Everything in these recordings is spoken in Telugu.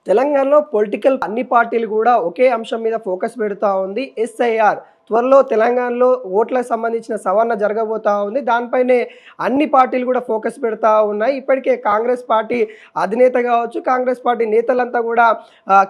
తెలంగాణలో పొలిటికల్ అన్ని పార్టీలు కూడా ఒకే అంశం మీద ఫోకస్ పెడతా ఉంది. ఎస్ఐఆర్ త్వరలో తెలంగాణలో ఓట్లకు సంబంధించిన సవరణ జరగబోతా ఉంది. దానిపైనే అన్ని పార్టీలు కూడా ఫోకస్ పెడతా ఉన్నాయి. ఇప్పటికే కాంగ్రెస్ పార్టీ అధినేత కావచ్చు, కాంగ్రెస్ పార్టీ నేతలంతా కూడా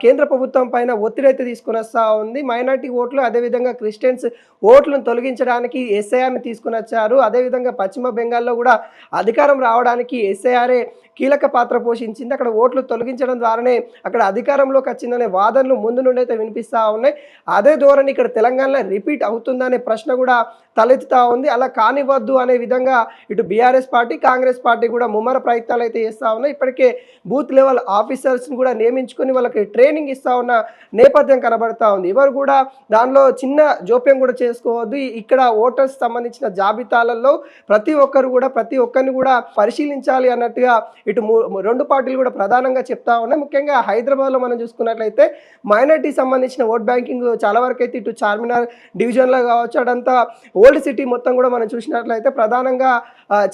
కేంద్ర ప్రభుత్వం పైన ఒత్తిడి అయితే తీసుకుని వస్తూ ఉంది. మైనార్టీ ఓట్లు, అదేవిధంగా క్రిస్టియన్స్ ఓట్లను తొలగించడానికి ఎస్ఐఆర్ని తీసుకుని వచ్చారు. అదేవిధంగా పశ్చిమ బెంగాల్లో కూడా అధికారం రావడానికి ఎస్ఐఆర్ఏ కీలక పాత్ర పోషించింది. అక్కడ ఓట్లు తొలగించడం ద్వారానే అక్కడ అధికారంలోకి వచ్చిందనే వాదనలు ముందు నుండి అయితే వినిపిస్తూ ఉన్నాయి. అదే ధోరణి ఇక్కడ తెలంగాణలో రిపీట్ అవుతుందనే ప్రశ్న కూడా తలెత్తుతూ ఉంది. అలా కానివద్దు అనే విధంగా ఇటు బీఆర్ఎస్ పార్టీ, కాంగ్రెస్ పార్టీ కూడా ముమ్మర ప్రయత్నాలు అయితే చేస్తూ ఉన్నాయి. ఇప్పటికే బూత్ లెవెల్ ఆఫీసర్స్ని కూడా నియమించుకొని వాళ్ళకి ట్రైనింగ్ ఇస్తూ ఉన్న నేపథ్యం కనబడతా ఉంది. ఎవరు కూడా దానిలో చిన్న జోప్యం కూడా చేసుకోవద్దు. ఇక్కడ ఓటర్స్ సంబంధించిన జాబితాలలో ప్రతి ఒక్కరిని కూడా పరిశీలించాలి అన్నట్టుగా ఇటు రెండు పార్టీలు కూడా ప్రధానంగా చెప్తా ఉన్నాయి. ముఖ్యంగా హైదరాబాద్లో మనం చూసుకున్నట్లయితే మైనార్టీ సంబంధించిన ఓట్ బ్యాంకింగ్ చాలా వరకు అయితే ఇటు చార్మినార్ డివిజన్లో కావచ్చు, అడంతా ఓల్డ్ సిటీ మొత్తం కూడా మనం చూసినట్లయితే ప్రధానంగా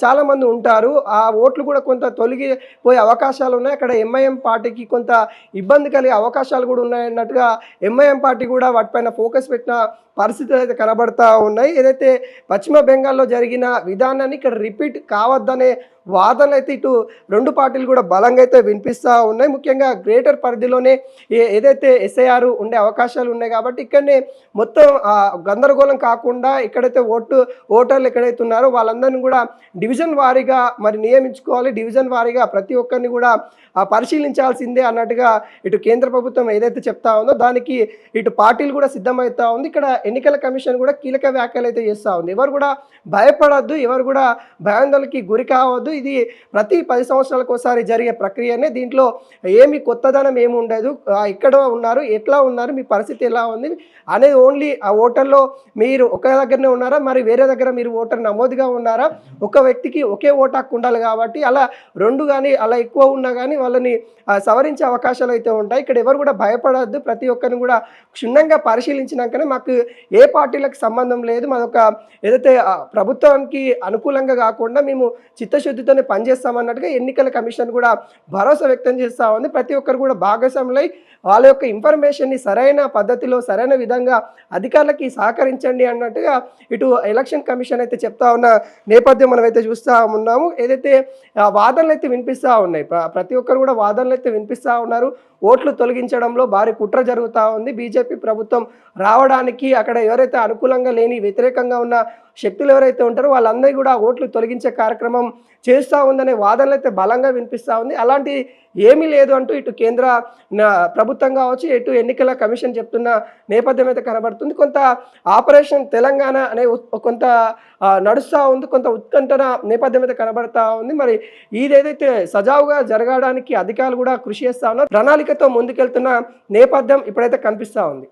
చాలామంది ఉంటారు. ఆ ఓట్లు కూడా కొంత తొలగిపోయే అవకాశాలు ఉన్నాయి. అక్కడ ఎంఐఎం పార్టీకి కొంత ఇబ్బంది కలిగే అవకాశాలు కూడా ఉన్నాయన్నట్టుగా ఎంఐఎం పార్టీ కూడా వాటిపైన ఫోకస్ పెట్టిన పరిస్థితులు అయితే కనబడతా ఉన్నాయి. ఏదైతే పశ్చిమ బెంగాల్లో జరిగిన విధానాన్ని ఇక్కడ రిపీట్ కావద్దనే వాదనలు అయితే ఇటు రెండు పార్టీలు కూడా బలంగా అయితే వినిపిస్తూ ఉన్నాయి. ముఖ్యంగా గ్రేటర్ పరిధిలోనే ఏదైతే ఎస్ఐఆర్ ఉండే అవకాశాలు ఉన్నాయి కాబట్టి ఇక్కడనే మొత్తం గందరగోళం కాకుండా ఇక్కడైతే ఓటర్లు ఎక్కడైతే ఉన్నారో వాళ్ళందరినీ కూడా డివిజన్ వారీగా మరి నియమించుకోవాలి. డివిజన్ వారీగా ప్రతి ఒక్కరిని కూడా పరిశీలించాల్సిందే అన్నట్టుగా ఇటు కేంద్ర ప్రభుత్వం ఏదైతే చెప్తా ఉందో దానికి ఇటు పార్టీలు కూడా సిద్ధమవుతా ఉంది. ఇక్కడ ఎన్నికల కమిషన్ కూడా కీలక వ్యాఖ్యలు అయితే చేస్తూ ఉంది. ఎవరు కూడా భయపడద్దు, ఎవరు కూడా భయాందోళనకి గురి కావద్దు. ఇది ప్రతి 10 సంవత్సరాలకు ఒకసారి జరిగే ప్రక్రియనే. దీంట్లో ఏమి కొత్తదనం ఏమి ఉండదు. ఇక్కడ ఉన్నారు, ఎట్లా ఉన్నారు, మీ పరిస్థితి ఎలా ఉంది అనేది ఓన్లీ ఆ ఓటర్లో మీరు ఒక దగ్గరనే ఉన్నారా, మరి వేరే దగ్గర మీరు ఓటర్ నమోదుగా ఉన్నారా, ఒక వ్యక్తికి ఒకే ఓటు హక్కు ఉండాలి కాబట్టి అలా రెండు కానీ అలా ఎక్కువ ఉన్నా కానీ వాళ్ళని సవరించే అవకాశాలు అయితే ఉంటాయి. ఇక్కడ ఎవరు కూడా భయపడద్దు. ప్రతి ఒక్కరిని కూడా క్షుణ్ణంగా పరిశీలించినాకనే మాకు ఏ పార్టీలకు సంబంధం లేదు, మాదొక ఏదైతే ప్రభుత్వానికి అనుకూలంగా కాకుండా మేము చిత్తశుద్ధితోనే పనిచేస్తామన్నట్టుగా ఎన్నికల కమిషన్ కూడా భరోసా వ్యక్తం చేస్తూ ఉంది. ప్రతి ఒక్కరు కూడా భాగస్వాములై వాళ్ళ యొక్క ఇన్ఫర్మేషన్ని సరైన పద్ధతిలో సరైన విధంగా అధికారులకి సహకరించండి అన్నట్టుగా ఇటు ఎలక్షన్ కమిషన్ అయితే చెప్తా ఉన్న నేపథ్యం మనం అయితే చూస్తూ ఉన్నాము. ఏదైతే వాదనలు అయితే వినిపిస్తూ ఉన్నాయి, ప్రతి ఒక్కరు కూడా వాదనలు అయితే వినిపిస్తూ ఉన్నారు. ఓట్లు తొలగించడంలో భారీ కుట్ర జరుగుతూ ఉంది. బీజేపీ ప్రభుత్వం రావడానికి అక్కడ ఎవరైతే అనుకూలంగా లేని వ్యతిరేకంగా ఉన్న శక్తులు ఎవరైతే ఉంటారో వాళ్ళందరినీ కూడా ఓట్లు తొలగించే కార్యక్రమం చేస్తూ ఉందనే వాదనలు అయితే బలంగా వినిపిస్తూ ఉంది. అలాంటి ఏమీ లేదు అంటూ ఇటు కేంద్ర ప్రభుత్వం కావచ్చు, ఇటు ఎన్నికల కమిషన్ చెప్తున్న నేపథ్యం అయితే కనబడుతుంది. కొంత ఆపరేషన్ తెలంగాణ అనే కొంత నడుస్తూ ఉంది, కొంత ఉత్కంఠన నేపథ్యం అయితే కనబడతా ఉంది. మరి ఇదేదైతే సజావుగా జరగడానికి అధికారులు కూడా కృషి చేస్తూ ఉన్నారు, ప్రణాళికతో ముందుకెళ్తున్న నేపథ్యం ఇప్పుడైతే కనిపిస్తూ ఉంది.